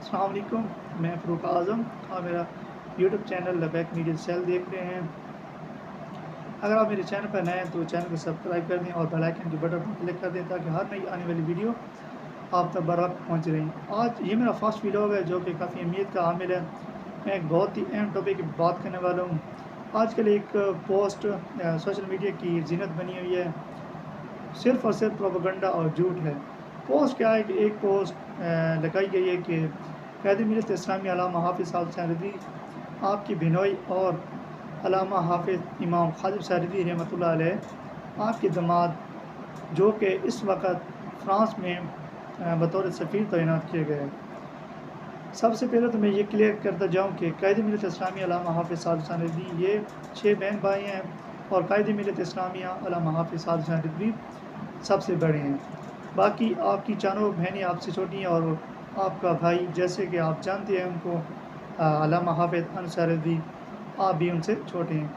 السلام علیکم، میں فروق اعظم اور میرا یوٹیوب چینل لبیک میڈیا سیل دیکھ رہے ہیں۔ اگر آپ میرے چینل پر نئے ہیں تو چینل کو سبسکرائب کر دیں اور بیل آئکن کے بٹن پر کلک کر دیں تاکہ ہر نئی آنے والی ویڈیو آپ تک بر وقت پہنچ رہی۔ آج یہ میرا فرسٹ ویڈیو ہے جو کہ کافی اہمیت کا حامل ہے۔ میں ایک بہت ہی اہم ٹاپک کی بات کرنے والا ہوں۔ آج کل ایک پوسٹ سوشل میڈیا کی زینت بنی ہوئی ہے، صرف اور صرف پروپیگنڈا اور جھوٹ ہے۔ پوسٹ کیا ہے کہ ایک پوسٹ لگائی گئی ہے کہ قائد ملت اسلامی علامہ حافظ صاحب حسین رضوی آپ کی بہنوئی اور علامہ حافظ امام خادم صاحب رضوی رحمۃ اللہ علیہ آپ کے داماد جو کہ اس وقت فرانس میں بطور سفیر تعینات کیے گئے۔ سب سے پہلے تو میں یہ کلیئر کرتا جاؤں کہ قائد ملت اسلامی علامہ حافظ صاحب حسین رضوی یہ 6 بہن بھائی ہیں اور قائد ملت اسلامیہ علامہ حافظ صاحب حسین رضوی سب سے بڑے ہیں۔ باقی آپ کی چاروں بہنیں آپ سے چھوٹی ہیں اور آپ کا بھائی جیسے کہ آپ جانتے ہیں ان کو علامہ حافظ انصار رضوی، آپ بھی ان سے چھوٹے ہیں۔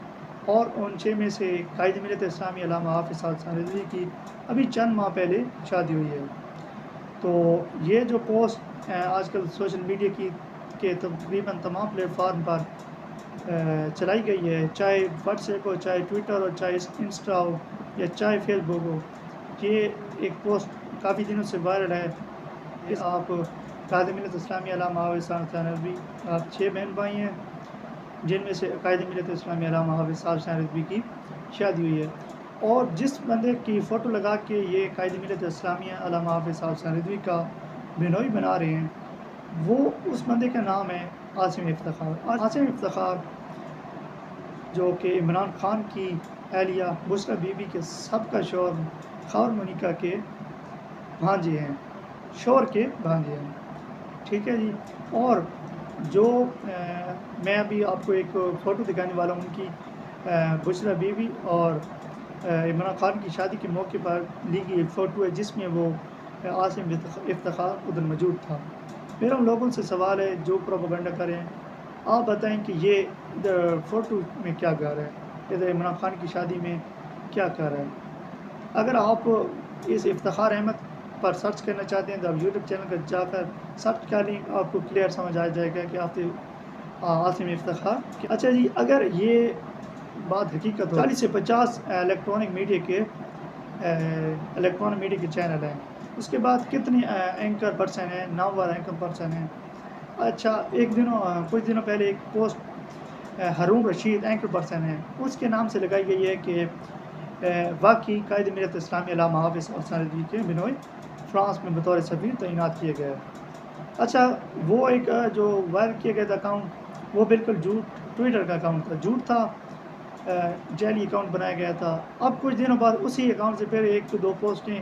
اور ان 6 میں سے قائد ملت اسلامی علامہ حافظ صاحب حسین رضوی کی ابھی چند ماہ پہلے شادی ہوئی ہے۔ تو یہ جو پوسٹ آج کل سوشل میڈیا کے تقریباً تمام پلیٹ فارم پر چلائی گئی ہے، چاہے واٹس ایپ ہو، چاہے ٹویٹر ہو، چاہے انسٹا ہو یا چاہے فیس بک ہو، یہ ایک پوسٹ کافی دنوں سے وائرل ہے کہ آپ قائد ملت اسلامی علامہ حافظ صاحب حسین رضوی آپ 6 بہن بھائی ہیں جن میں سے قائد ملت اسلامی علامہ حافظ صاحب حسین رضوی کی شادی ہوئی ہے۔ اور جس بندے کی فوٹو لگا کے یہ قائد ملت اسلامیہ علامہ حافظ صاحب حسین رضوی کا بہنوئی بنا رہے ہیں، وہ اس بندے کا نام ہے عاصم افتخار۔ عاصم افتخار جو کہ عمران خان کی اہلیہ بشریٰ بی بی کے سابقہ شوہر خاور منیکا کے بھانجے ہیں، شوہر کے بھانجے ہیں، ٹھیک ہے جی۔ اور جو میں ابھی آپ کو ایک فوٹو دکھانے والا ہوں ان کی بشریٰ بی بی اور عمران خان کی شادی کے موقع پر لی گئی ایک فوٹو ہے جس میں وہ عاصم افتخار ادھر موجود تھا۔ میرا ان لوگوں سے سوال ہے جو پروپیگنڈا کریں، آپ بتائیں کہ یہ ادھر فوٹو میں کیا کر رہا ہے، ادھر عمران خان کی شادی میں کیا کر رہا ہے۔ اگر آپ اس افتخار احمد پر سرچ کرنا چاہتے ہیں تو آپ یوٹیوب چینل پر جا کر سرچ کر لیں، آپ کو کلیئر سمجھ آ جائے گا کہ آپ عاصم افتخار۔ اچھا جی، اگر یہ بات حقیقت ہو 40 سے 50 الیکٹرانک میڈیا کے چینل ہیں، اس کے بعد کتنے اینکر پرسن ہیں، نامور اینکر پرسن ہیں۔ اچھا کچھ دنوں پہلے ایک post Haroon Rashid anchor person ہے، اس کے نام سے لگائی گئی ہے کہ واقعی قائد ملت اسلامی علامہ حافظ حسین رضوی کے بہنوئی فرانس میں بطور سفیر تعینات کیے گئے۔ اچھا، وہ ایک جو وائرل کیا گیا تھا اکاؤنٹ وہ بالکل جھوٹ ٹویٹر کا اکاؤنٹ تھا، جھوٹ تھا، جعلی اکاؤنٹ بنایا گیا تھا۔ اب کچھ دنوں بعد اسی اکاؤنٹ سے پھر 1 سے 2 پوسٹیں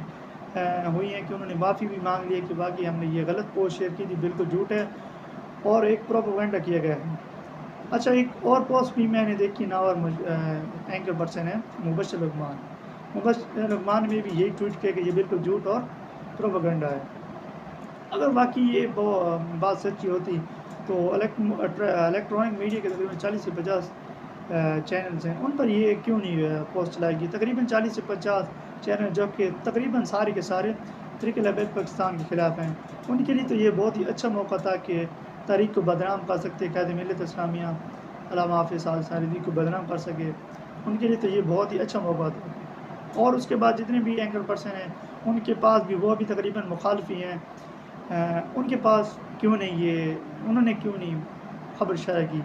ہوئی ہیں کہ انہوں نے معافی بھی مانگ لی ہے کہ باقی ہم نے یہ غلط پوسٹ شیئر کی تھی، بالکل جھوٹ ہے اور ایک پروپیگنڈا کیا گیا ہے۔ اچھا، ایک اور پوسٹ بھی میں نے دیکھی، ناور اینکر پرسن ہے مبشر لقمان۔ مبشر لقمان میں بھی یہی ٹویٹ کیا کہ یہ بالکل جھوٹ اور پروپیگنڈا ہے۔ اگر واقعی یہ بات سچی ہوتی تو الیکٹرانک میڈیا کے تقریباً 40 سے 50 چینلز ہیں، ان پر یہ کیوں نہیں پوسٹ چلائے گی؟ تقریباً 40 سے 50 چینل جو کہ تقریباً سارے کے سارے تحریک لبیک پاکستان کے خلاف ہیں، ان کے لیے تو یہ بہت ہی اچھا موقع تھا کہ تاریخ کو بدنام کر سکتے، قائد ملت اسلامیہ علامہ حافظ صاحب حسین رضوی کو بدنام کر سکے، ان کے لیے تو یہ بہت ہی اچھا موقع تھا۔ اور اس کے بعد جتنے بھی اینکر پرسن ہیں ان کے پاس بھی وہ بھی تقریباً مخالفی ہیں، ان کے پاس انہوں نے کیوں نہیں خبر شائع کی؟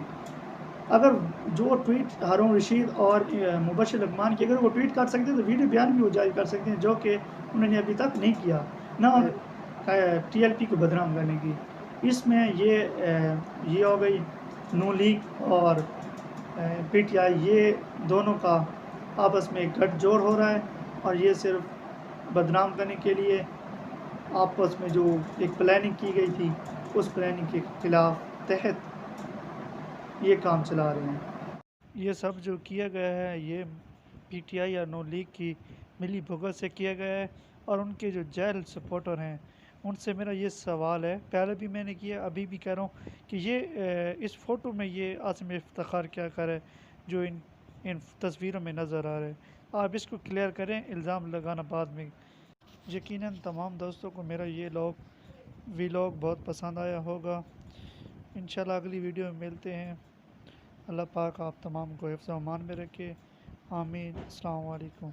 اگر جو ٹویٹ ہارون رشید اور مبشر لقمان کی اگر وہ ٹویٹ کر سکتے ہیں تو ویڈیو بیان بھی وہ جاری کر سکتے ہیں، جو کہ انہوں نے ابھی تک نہیں کیا، نہ ٹی ایل پی کو بدنام کرنے کی۔ اس میں یہ ہو گئی نون لیگ اور پی ٹی آئی، یہ دونوں کا آپس میں گٹھ جوڑ ہو رہا ہے اور یہ صرف بدنام کرنے کے لیے آپس میں جو ایک پلاننگ کی گئی تھی اس پلاننگ کے خلاف تحت یہ کام چلا رہے ہیں۔ یہ سب جو کیا گیا ہے یہ پی ٹی آئی یا نون لیگ کی ملی بھگت سے کیا گیا ہے، اور ان کے جو جیل سپورٹر ہیں ان سے میرا یہ سوال ہے، پہلے بھی میں نے کیا ابھی بھی کہہ رہا ہوں کہ یہ اس فوٹو میں یہ عاصم افتخار کیا کرے جو ان تصویروں میں نظر آ رہے ہیں؟ آپ اس کو کلیئر کریں، الزام لگانا بعد میں۔ یقیناً تمام دوستوں کو میرا یہ لوگ ولاگ بہت پسند آیا ہوگا۔ انشاءاللہ اگلی ویڈیو میں ملتے ہیں۔ اللہ پاک آپ تمام کو حفظ و امان میں رکھے، آمین۔ السلام علیکم۔